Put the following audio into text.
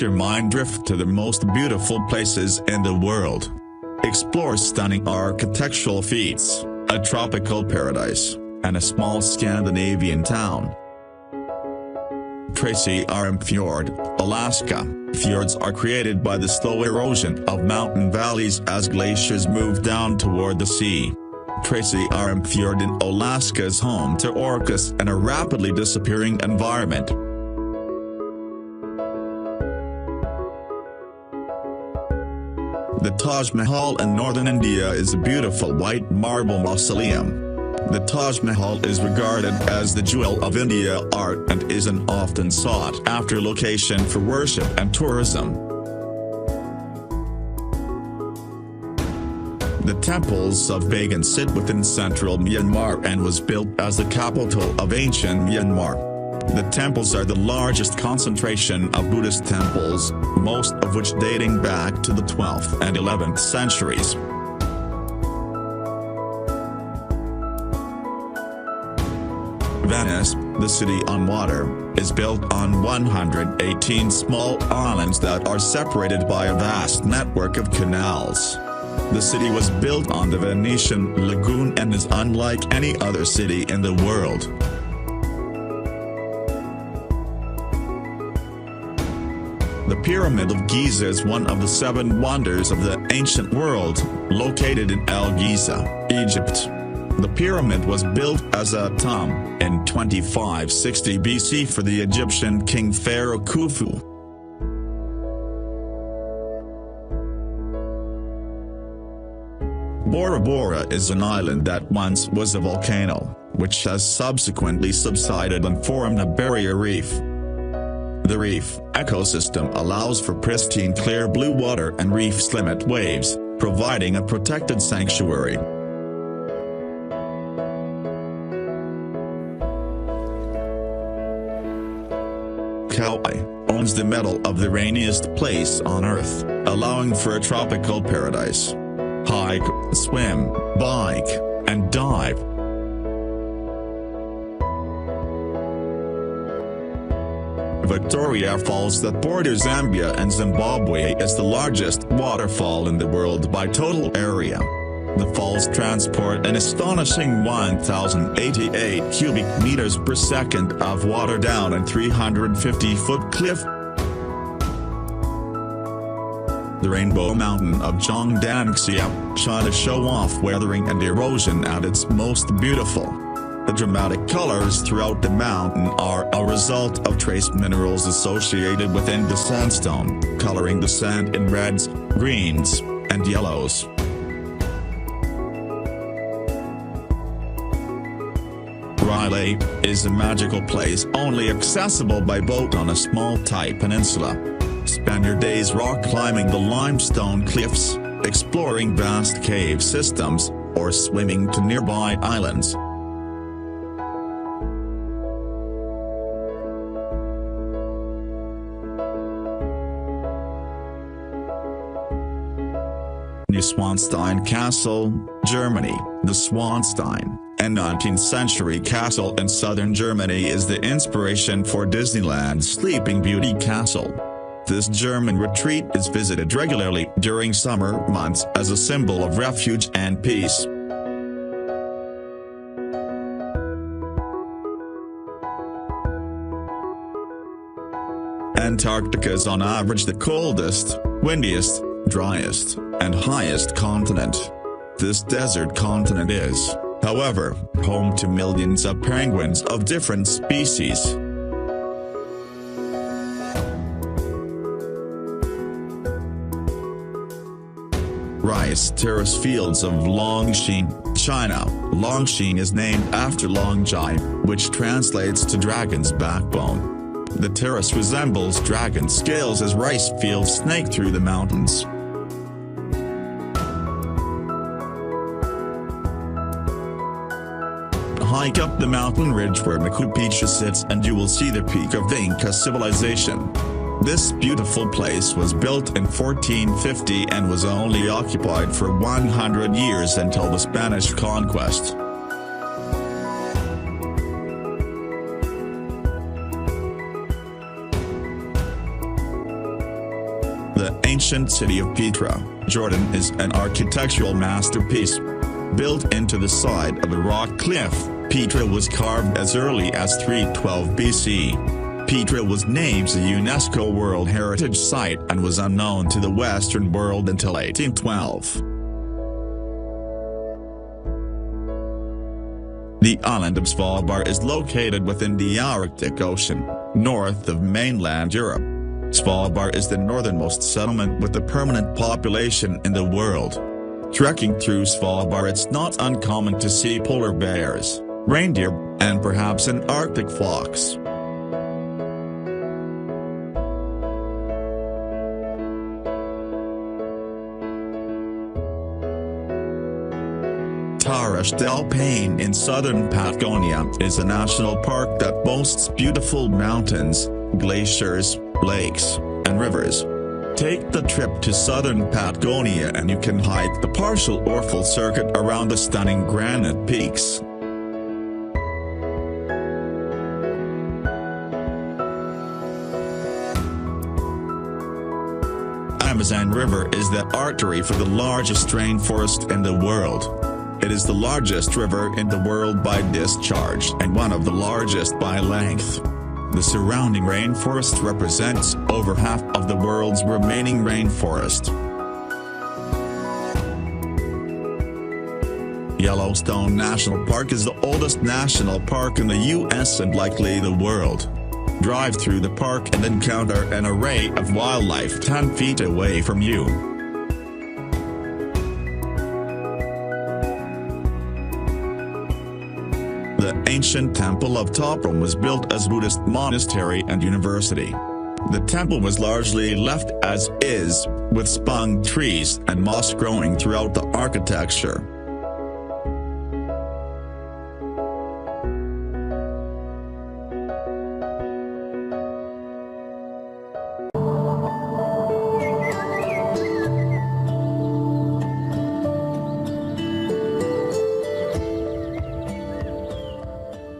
your mind drift to the most beautiful places in the world. Explore stunning architectural feats, a tropical paradise, and a small Scandinavian town. Tracy Fjord, Alaska. Fjords are created by the slow erosion of mountain valleys as glaciers move down toward the sea. Tracy Fjord in Alaska is home to orcas and a rapidly disappearing environment. The Taj Mahal in northern India is a beautiful white marble mausoleum. The Taj Mahal is regarded as the jewel of India art and is an often sought-after location for worship and tourism. The temples of Bagan sit within central Myanmar and was built as the capital of ancient Myanmar. The temples are the largest concentration of Buddhist temples, most of which dating back to the 12th and 11th centuries. Venice, the city on water, is built on 118 small islands that are separated by a vast network of canals. The city was built on the Venetian lagoon and is unlike any other city in the world. The Pyramid of Giza is one of the 7 wonders of the ancient world, located in Giza, Egypt. The pyramid was built as a tomb in 2560 BC for the Egyptian king pharaoh Khufu. Bora is an island that once was a volcano, which has subsequently subsided and formed a barrier reef. The reef ecosystem allows for pristine clear blue water and reef's limit waves, providing a protected sanctuary. Kauai owns the medal of the rainiest place on Earth, allowing for a tropical paradise. Hike, swim, bike, and dive. Victoria Falls that border Zambia and Zimbabwe is the largest waterfall in the world by total area. The falls transport an astonishing 1,088 cubic meters per second of water down a 350-foot cliff. The Rainbow Mountain of Danxia, China show off weathering and erosion at its most beautiful. The dramatic colors throughout the mountain are a result of trace minerals associated within the sandstone, coloring the sand in reds, greens, and yellows. Railay is a magical place only accessible by boat on a small Thai peninsula. Spend your days rock climbing the limestone cliffs, exploring vast cave systems, or swimming to nearby islands. Neuschwanstein Castle, Germany. The Schwanstein, a 19th century castle in southern Germany, is the inspiration for Disneyland's Sleeping Beauty Castle. This German retreat is visited regularly during summer months as a symbol of refuge and peace. Antarctica is on average the coldest, windiest, driest, and highest continent. This desert continent is, however, home to millions of penguins of different species. Rice terrace fields of Longsheng, China. Longsheng is named after Zhangye, which translates to dragon's backbone. The terrace resembles dragon scales as rice fields snake through the mountains. Hike up the mountain ridge where Machu Picchu sits and you will see the peak of the Inca civilization. This beautiful place was built in 1450 and was only occupied for 100 years until the Spanish conquest. ancient city of Petra, Jordan is an architectural masterpiece. Built into the side of a rock cliff, Petra was carved as early as 312 BC. Petra was named a UNESCO World Heritage Site and was unknown to the Western world until 1812. The island of Svalbard is located within the Arctic Ocean, north of mainland Europe. Svalbard is the northernmost settlement with a permanent population in the world. Trekking through Svalbard, it's not uncommon to see polar bears, reindeer, and perhaps an Arctic fox. Terrace del Paine in southern Patagonia is a national park that boasts beautiful mountains, glaciers, lakes, and rivers. Take the trip to southern Patagonia and you can hike the partial or full circuit around the stunning granite peaks. Amazon River is the artery for the largest rainforest in the world. It is the largest river in the world by discharge and one of the largest by length. The surrounding rainforest represents over half of the world's remaining rainforest. Yellowstone National Park is the oldest national park in the U.S. and likely the world. Drive through the park and encounter an array of wildlife 10 feet away from you. The ancient temple of Torres was built as Buddhist monastery and university. The temple was largely left as is, with spung trees and moss growing throughout the architecture.